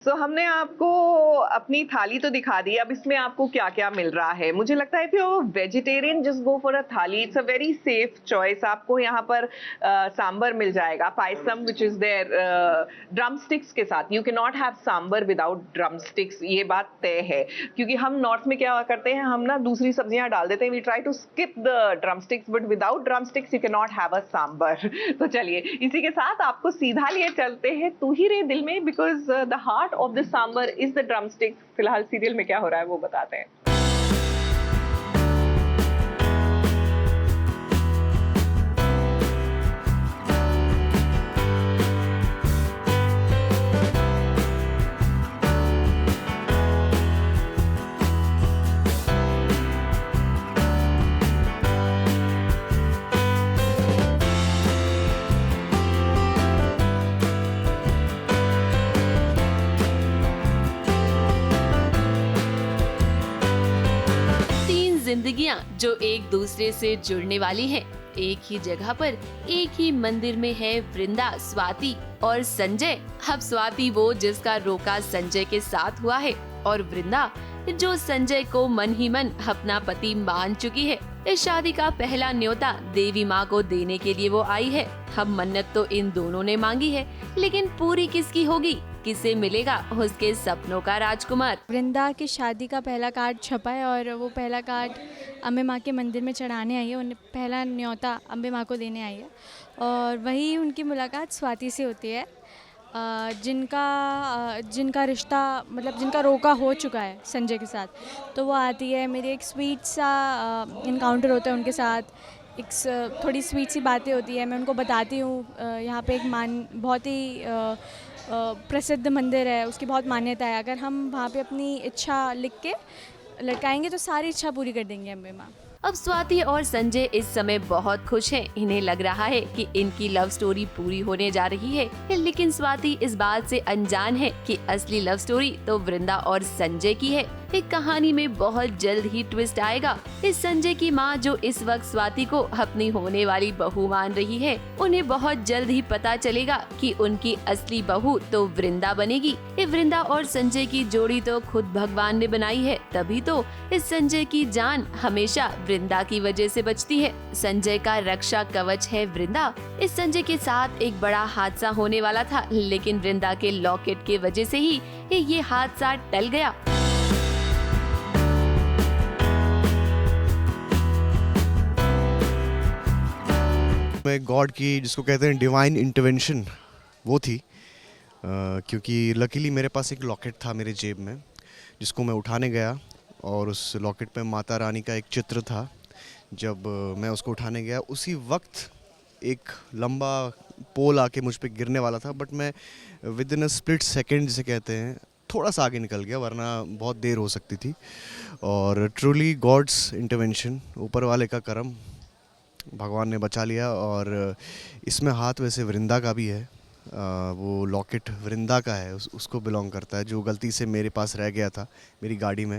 हमने आपको अपनी थाली तो दिखा दी, अब इसमें आपको क्या-क्या मिल रहा है। मुझे लगता है if you are vegetarian just go for a thali, it's a very safe choice. आपको यहाँ पर सांबर मिल जाएगा, payasam which is there drumsticks के साथ। You can not have sambar without drumsticks, ये बात तय है। क्योंकि हम नॉर्थ में क्या करते हैं, हम ना दूसरी सब्जियां डाल देते हैं, we try to skip the drumsticks, but without drumsticks you can not have a sambar. तो चलिए इसी के साथ आपको सीधा लिए चलते हैं तू ही रे दिल में, because the heart of the sambar is the drumstick। फिलहाल सीरियल में क्या हो रहा है वो बताते हैं। जिंदगियां जो एक दूसरे से जुड़ने वाली हैं, एक ही जगह पर एक ही मंदिर में है वृंदा, स्वाति और संजय। अब स्वाति वो जिसका रोका संजय के साथ हुआ है, और वृंदा जो संजय को मन ही मन अपना पति मान चुकी है। इस शादी का पहला न्योता देवी माँ को देने के लिए वो आई है। अब मन्नत तो इन दोनों ने मांगी है, लेकिन पूरी किसकी होगी, किसे मिलेगा उसके सपनों का राजकुमार। वृंदा की शादी का पहला कार्ड छपा है और वो पहला कार्ड अम्बे माँ के मंदिर में चढ़ाने आई है। उन्हें पहला न्योता अम्बे माँ को देने आई है, और वही उनकी मुलाकात स्वाति से होती है, जिनका रिश्ता मतलब जिनका रोका हो चुका है संजय के साथ। तो वो आती है, मेरी एक स्वीट सा इनकाउंटर होता है उनके साथ, एक थोड़ी स्वीट सी बातें होती है। मैं उनको बताती हूँ यहाँ पे एक बहुत ही प्रसिद्ध मंदिर है, उसकी बहुत मान्यता है। अगर हम वहाँ पे अपनी इच्छा लिख के लटकाएंगे तो सारी इच्छा पूरी कर देंगे अम्बे माँ। अब स्वाति और संजय इस समय बहुत खुश हैं। इन्हें लग रहा है कि इनकी लव स्टोरी पूरी होने जा रही है, लेकिन स्वाति इस बात से अनजान है कि असली लव स्टोरी तो वृंदा और संजय की है। एक कहानी में बहुत जल्द ही ट्विस्ट आएगा। इस संजय की माँ जो इस वक्त स्वाति को अपनी होने वाली बहू मान रही है, उन्हें बहुत जल्द ही पता चलेगा कि उनकी असली बहू तो वृंदा बनेगी। ये वृंदा और संजय की जोड़ी तो खुद भगवान ने बनाई है, तभी तो इस संजय की जान हमेशा वृंदा की वजह से बचती है। संजय का रक्षा कवच है वृंदा। इस संजय के साथ एक बड़ा हादसा होने वाला था, लेकिन वृंदा के लॉकेट के वजह से ही ये हादसा टल गया। में गॉड की जिसको कहते हैं डिवाइन इंटरवेंशन वो थी, क्योंकि लकीली मेरे पास एक लॉकेट था मेरे जेब में, जिसको मैं उठाने गया और उस लॉकेट पे माता रानी का एक चित्र था। जब मैं उसको उठाने गया उसी वक्त एक लंबा पोल आके मुझ पे गिरने वाला था, बट मैं with in a split second जिसे कहते हैं थोड़ा सा आगे निकल गया, वरना बहुत देर हो सकती थी। और ट्रूली गॉड्स इंटरवेंशन, ऊपर वाले का करम, भगवान ने बचा लिया। और इसमें हाथ वैसे वृंदा का भी है, वो लॉकेट वृंदा का है, उसको बिलोंग करता है, जो गलती से मेरे पास रह गया था मेरी गाड़ी में।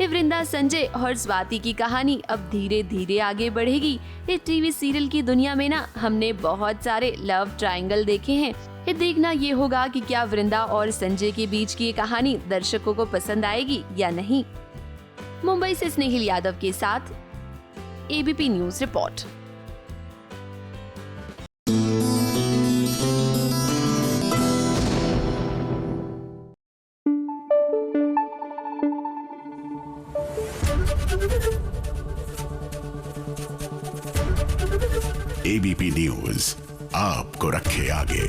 ये वृंदा, संजय और स्वाति की कहानी अब धीरे धीरे आगे बढ़ेगी। इस टीवी सीरियल की दुनिया में ना हमने बहुत सारे लव ट्रायंगल देखे हैं। ये देखना ये होगा कि क्या वृंदा और संजय के बीच की ये कहानी दर्शकों को पसंद आएगी या नहीं। मुंबई से स्नेहिल यादव के साथ ABP news report. ABP news आपको रखे आगे।